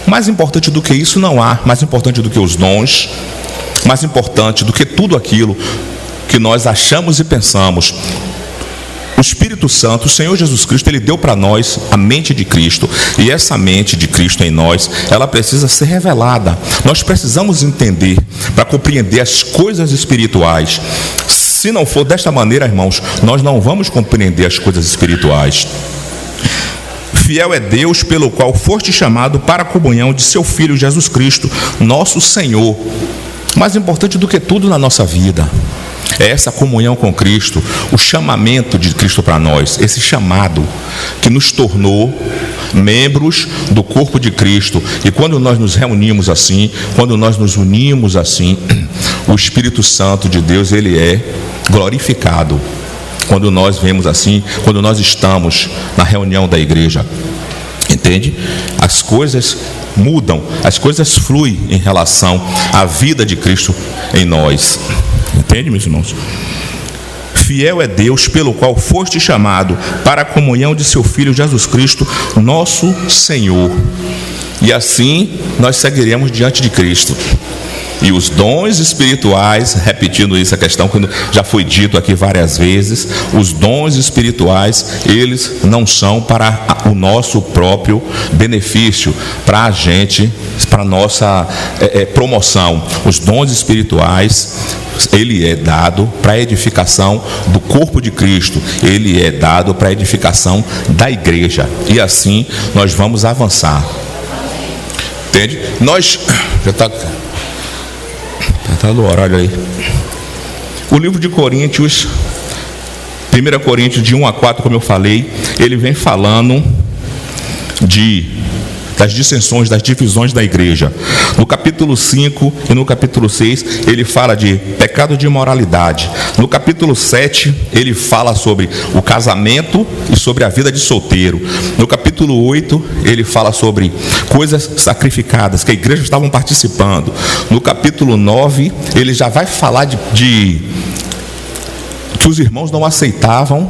Mais importante do que isso não há. Mais importante do que os dons, mais importante do que tudo aquilo que nós achamos e pensamos. O Espírito Santo, o Senhor Jesus Cristo, ele deu para nós a mente de Cristo. E essa mente de Cristo em nós, ela precisa ser revelada. Nós precisamos entender para compreender as coisas espirituais. Se não for desta maneira, irmãos, nós não vamos compreender as coisas espirituais. Fiel é Deus, pelo qual foste chamado para a comunhão de seu Filho Jesus Cristo, nosso Senhor. Mais importante do que tudo na nossa vida é essa comunhão com Cristo, o chamamento de Cristo para nós, esse chamado que nos tornou membros do corpo de Cristo. E quando nós nos reunimos assim, quando nós nos unimos assim, o Espírito Santo de Deus, ele é glorificado. Quando nós vemos assim, quando nós estamos na reunião da igreja, entende? As coisas mudam, as coisas fluem em relação à vida de Cristo em nós. Entende, meus irmãos? Fiel é Deus, pelo qual foste chamado para a comunhão de seu Filho Jesus Cristo, nosso Senhor. E assim nós seguiremos diante de Cristo. E os dons espirituais, repetindo isso, a questão que já foi dito aqui várias vezes, os dons espirituais, eles não são para o nosso próprio benefício, para a gente, para a nossa promoção. Os dons espirituais, ele é dado para a edificação do corpo de Cristo, ele é dado para a edificação da igreja. E assim nós vamos avançar. Entende? Nós já está no horário aí. O livro de Coríntios, 1 Coríntios de 1 a 4, como eu falei, ele vem falando das dissensões, das divisões da igreja. No capítulo 5 e no capítulo 6, ele fala de pecado de imoralidade. No capítulo 7, ele fala sobre o casamento e sobre a vida de solteiro. No capítulo 8, ele fala sobre coisas sacrificadas que a igreja estavam participando. No capítulo 9, ele já vai falar de que os irmãos não aceitavam,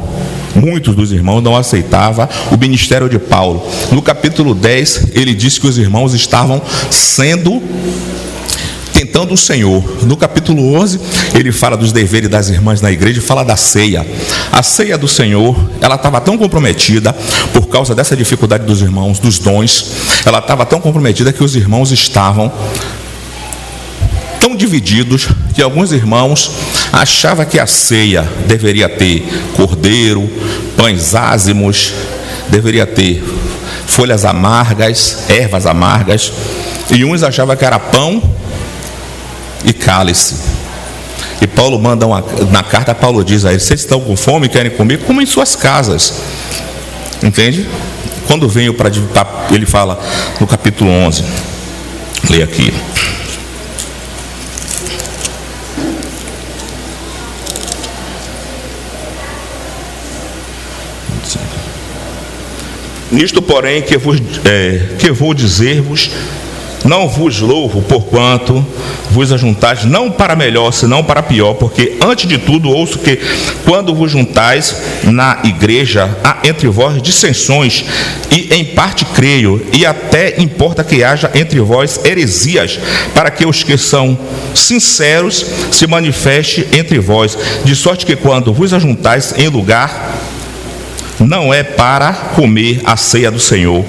muitos dos irmãos não aceitavam o ministério de Paulo. No capítulo 10, ele diz que os irmãos estavam tentando o Senhor. No capítulo 11, ele fala dos deveres das irmãs na igreja e fala da ceia. A ceia do Senhor, ela estava tão comprometida por causa dessa dificuldade dos irmãos, dos dons. Ela estava tão comprometida que os irmãos estavam tão divididos que alguns irmãos achavam que a ceia deveria ter cordeiro, pães ázimos, deveria ter folhas amargas, ervas amargas, e uns achavam que era pão e cálice. E Paulo manda na carta, Paulo diz a eles: vocês estão com fome e querem comer? Como em suas casas. Entende? Quando veio para ele fala no capítulo 11, leia aqui. Nisto, porém, que vou dizer-vos, não vos louvo, porquanto vos ajuntais, não para melhor, senão para pior, porque antes de tudo ouço que, quando vos juntais na igreja, há entre vós dissensões, e em parte creio, e até importa que haja entre vós heresias, para que os que são sinceros se manifeste entre vós, de sorte que quando vos ajuntais em lugar, não é para comer a ceia do Senhor,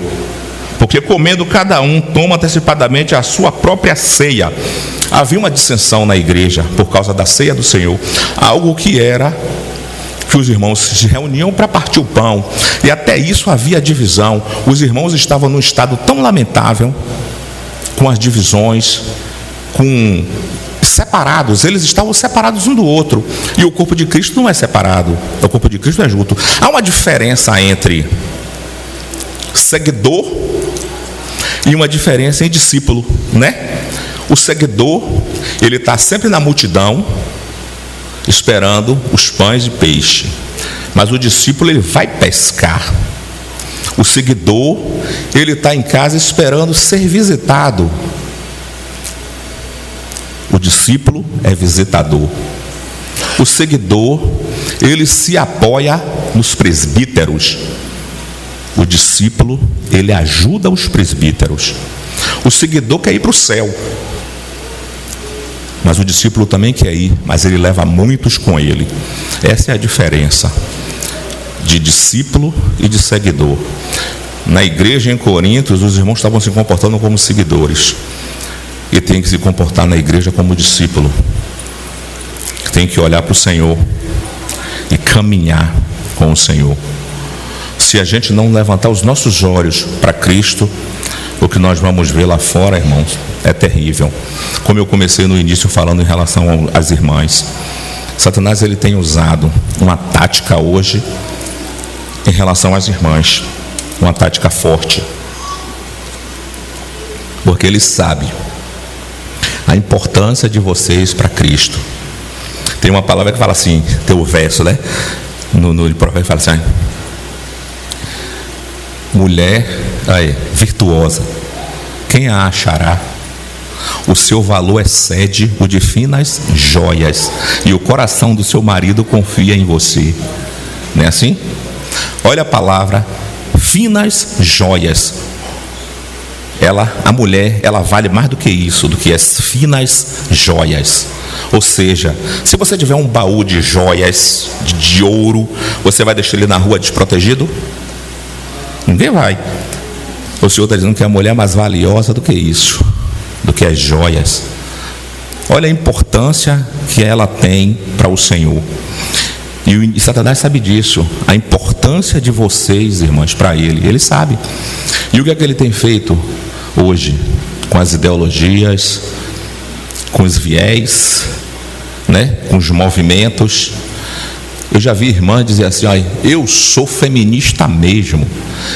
porque comendo cada um toma antecipadamente a sua própria ceia. Havia uma dissensão na igreja por causa da ceia do Senhor, algo que os irmãos se reuniam para partir o pão, e até isso havia divisão. Os irmãos estavam num estado tão lamentável, com as divisões, separados, eles estavam separados um do outro, e o corpo de Cristo não é separado, o corpo de Cristo é junto. Há uma diferença entre seguidor e uma diferença em discípulo, né? O seguidor, ele está sempre na multidão, esperando os pães de peixe, mas o discípulo, ele vai pescar. O seguidor, ele está em casa esperando ser visitado. O discípulo é visitador. O seguidor, ele se apoia nos presbíteros. O discípulo, ele ajuda os presbíteros. O seguidor quer ir para o céu, mas o discípulo também quer ir, mas ele leva muitos com ele. Essa é a diferença de discípulo e de seguidor. Na igreja em Corinto, os irmãos estavam se comportando como seguidores, e tem que se comportar na igreja como discípulo. Tem que olhar para o Senhor e caminhar com o Senhor. Se a gente não levantar os nossos olhos para Cristo, o que nós vamos ver lá fora, irmãos, é terrível. Como eu comecei no início falando em relação às irmãs, Satanás, ele tem usado uma tática hoje em relação às irmãs, uma tática forte, porque ele sabe a importância de vocês para Cristo. Tem uma palavra que fala assim, tem o verso, né? No profeta fala assim: mulher virtuosa, quem a achará? O seu valor excede o de finas joias, e o coração do seu marido confia em você. Não é assim? Olha a palavra, finas joias. A mulher, ela vale mais do que isso, do que as finas joias. Ou seja, se você tiver um baú de joias, de ouro, você vai deixar ele na rua desprotegido? Ninguém vai. O Senhor está dizendo que a mulher é mais valiosa do que isso, do que as joias. Olha a importância que ela tem para o Senhor. E Satanás sabe disso, a importância de vocês, irmãs, para ele sabe. E o que é que ele tem feito hoje com as ideologias, com os viés, né? Com os movimentos? Eu já vi irmãs dizer assim: eu sou feminista mesmo,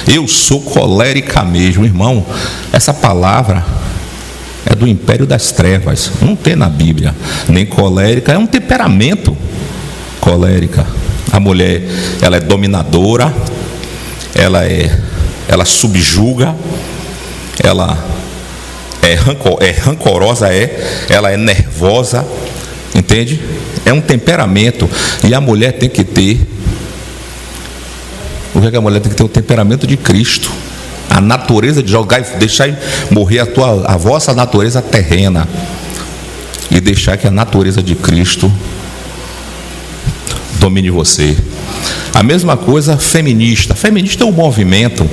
eu sou colérica mesmo. Irmão, essa palavra é do império das trevas, não tem na Bíblia. Nem colérica, é um temperamento. Colérica, a mulher, ela é dominadora, ela subjuga, ela é rancorosa, ela é nervosa, entende? É um temperamento, e a mulher tem que ter, o que é que a mulher tem que ter? O temperamento de Cristo, a natureza de jogar, deixar morrer a vossa natureza terrena, e deixar que a natureza de Cristo domine você. A mesma coisa feminista. Feminista é um movimento,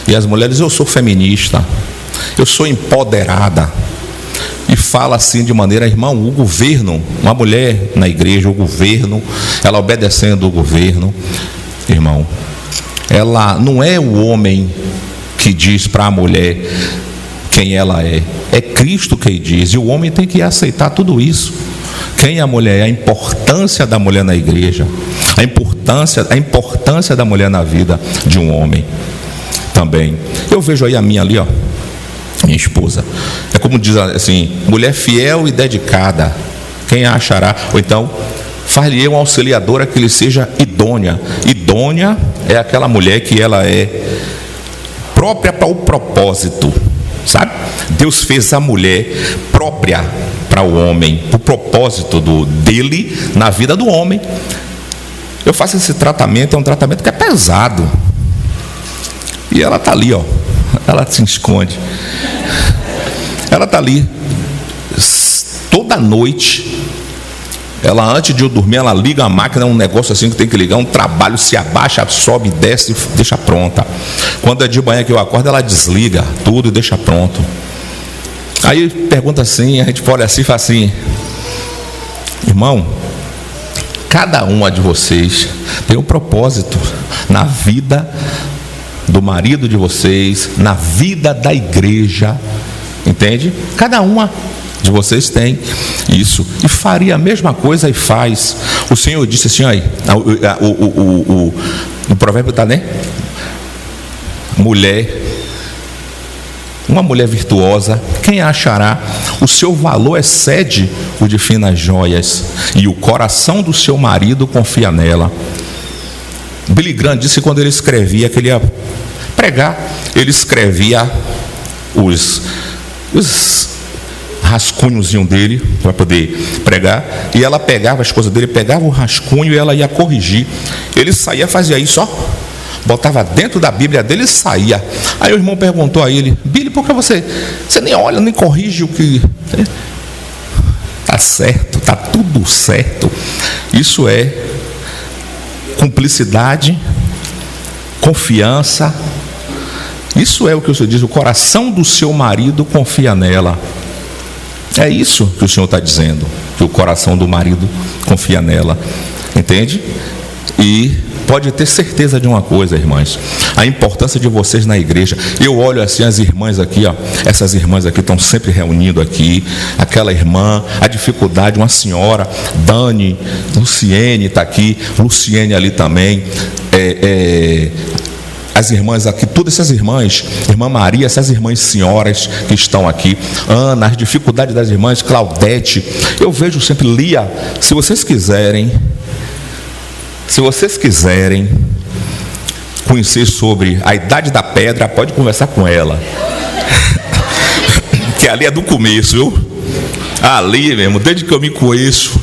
e as mulheres: eu sou feminista, eu sou empoderada, e fala assim de maneira, irmão, o governo, uma mulher na igreja, o governo, ela obedecendo o governo, irmão, ela não é o homem que diz para a mulher quem ela é. É Cristo quem diz. E o homem tem que aceitar tudo isso. Quem é a mulher? A importância da mulher na igreja. A importância da mulher na vida de um homem também. Eu vejo aí a minha ali, ó, minha esposa. É como diz assim, mulher fiel e dedicada. Quem a achará? Ou então, far-lhe uma auxiliadora que lhe seja idônea. Idônea é aquela mulher que ela é própria para o propósito, sabe? Deus fez a mulher própria para o homem, o propósito dele na vida do homem. Eu faço esse tratamento, é um tratamento que é pesado. E ela está ali, ó. Ela se esconde. Ela está ali toda noite. Ela, antes de eu dormir, ela liga a máquina, um negócio assim que tem que ligar, um trabalho, se abaixa, sobe, desce, deixa pronta. Quando é de manhã que eu acordo, ela desliga tudo e deixa pronto. Aí pergunta assim, a gente olha assim e fala assim: irmão, cada uma de vocês tem um propósito na vida do marido de vocês, na vida da igreja, entende? Cada uma de vocês tem isso, e faria a mesma coisa e faz. O Senhor disse assim, aí, no provérbio está, né? Uma mulher virtuosa, quem a achará? O seu valor excede o de finas joias, e o coração do seu marido confia nela. Billy Graham disse, quando ele escrevia que ele ia pregar, ele escrevia os rascunhozinho dele para poder pregar, e ela pegava as coisas dele, pegava o rascunho e ela ia corrigir. Ele saía, fazia isso, ó, botava dentro da Bíblia dele e saía. Aí o irmão perguntou a ele: Billy, por que você nem olha, nem corrige o que está certo, está tudo certo. Isso é cumplicidade, confiança. Isso é o que o Senhor diz: o coração do seu marido confia nela. É isso que o Senhor está dizendo, que o coração do marido confia nela, entende? E pode ter certeza de uma coisa, irmãs: a importância de vocês na igreja. Eu olho assim as irmãs aqui, ó, essas irmãs aqui estão sempre reunindo aqui. Aquela irmã, a dificuldade, uma senhora, Dani, Luciene está aqui, Luciene ali também, as irmãs aqui, todas essas irmãs, irmã Maria, essas irmãs senhoras que estão aqui, Ana, as dificuldades das irmãs, Claudete, eu vejo sempre. Lia, se vocês quiserem conhecer sobre a idade da pedra, pode conversar com ela, que ali é do começo, viu? Ali mesmo, desde que eu me conheço,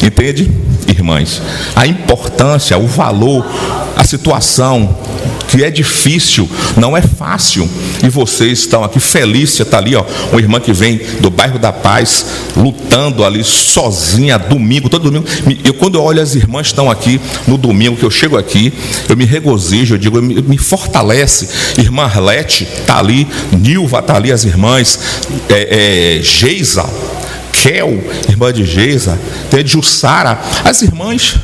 entende, irmãs? A importância, o valor, a situação que é difícil, não é fácil, e vocês estão aqui. Felícia está ali, ó, uma irmã que vem do bairro da Paz, lutando ali sozinha, domingo, todo domingo. Quando eu olho as irmãs que estão aqui no domingo, que eu chego aqui, eu me regozijo, eu digo, me fortalece. Irmã Arlete está ali, Nilva está ali, as irmãs, Geisa, Kel, irmã de Geisa, tem Jussara. As irmãs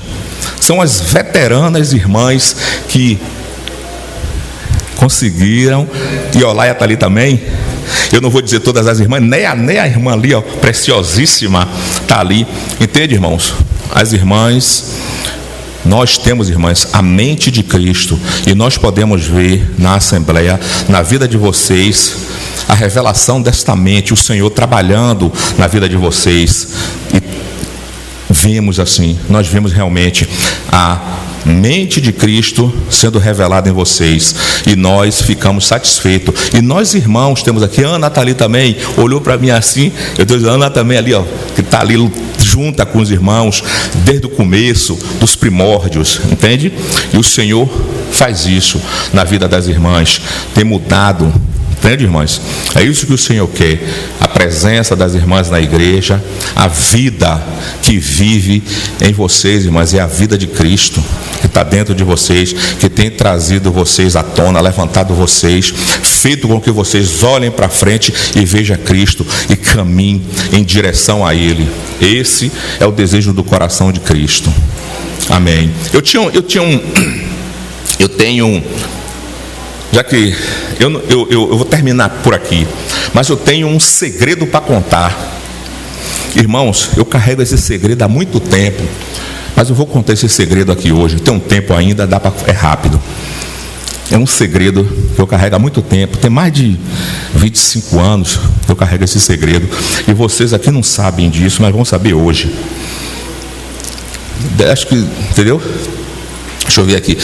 são as veteranas irmãs que conseguiram, e Olaia está ali também. Eu não vou dizer todas as irmãs, nem a irmã ali, ó, preciosíssima, está ali. Entende, irmãos? As irmãs, nós temos, irmãs, a mente de Cristo, e nós podemos ver na Assembleia, na vida de vocês, a revelação desta mente, o Senhor trabalhando na vida de vocês. E vemos assim, nós vemos realmente a mente de Cristo sendo revelada em vocês, e nós ficamos satisfeitos. E nós, irmãos, temos aqui, Ana está ali também, olhou para mim assim, eu estou dizendo, Ana também ali, ó, que está ali junta com os irmãos desde o começo, dos primórdios, entende? E o Senhor faz isso na vida das irmãs, tem mudado. Entende, irmãs? É isso que o Senhor quer: a presença das irmãs na igreja, a vida que vive em vocês, irmãs, é a vida de Cristo que está dentro de vocês, que tem trazido vocês à tona, levantado vocês, feito com que vocês olhem para frente e vejam Cristo e caminhem em direção a Ele. Esse é o desejo do coração de Cristo. Amém. Eu tenho já que eu vou terminar por aqui, mas eu tenho um segredo para contar. Irmãos, eu carrego esse segredo há muito tempo, mas eu vou contar esse segredo aqui hoje. Tem um tempo ainda, é rápido. É um segredo que eu carrego há muito tempo. Tem mais de 25 anos que eu carrego esse segredo. E vocês aqui não sabem disso, mas vão saber hoje. Acho que, entendeu? Deixa eu ver aqui.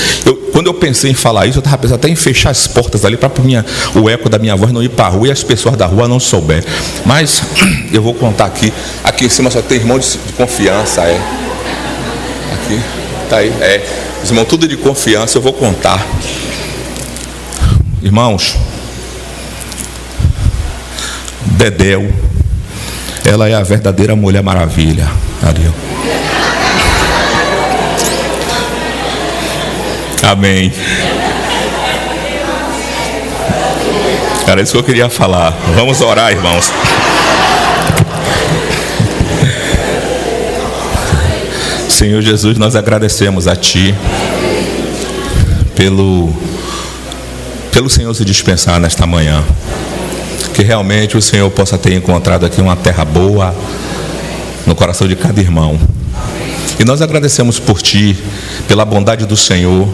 Quando eu pensei em falar isso, eu estava pensando até em fechar as portas ali para o eco da minha voz não ir para a rua e as pessoas da rua não souberem. Mas eu vou contar aqui. Aqui em cima só tem irmão de confiança, Aqui, tá aí, Os irmãos tudo de confiança, eu vou contar. Irmãos, Dedéu, ela é a verdadeira Mulher Maravilha. Ali. Amém. Era isso que eu queria falar. Vamos orar, irmãos. Senhor Jesus, nós agradecemos a Ti pelo Senhor se dispensar nesta manhã. Que realmente o Senhor possa ter encontrado aqui uma terra boa no coração de cada irmão. E nós agradecemos por Ti, pela bondade do Senhor,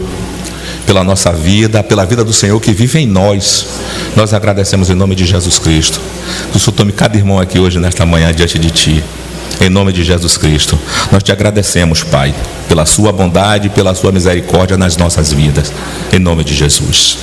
pela nossa vida, pela vida do Senhor que vive em nós. Nós agradecemos em nome de Jesus Cristo. Que o Senhor tome cada irmão aqui hoje, nesta manhã, diante de Ti. Em nome de Jesus Cristo. Nós Te agradecemos, Pai, pela Sua bondade e pela Sua misericórdia nas nossas vidas. Em nome de Jesus.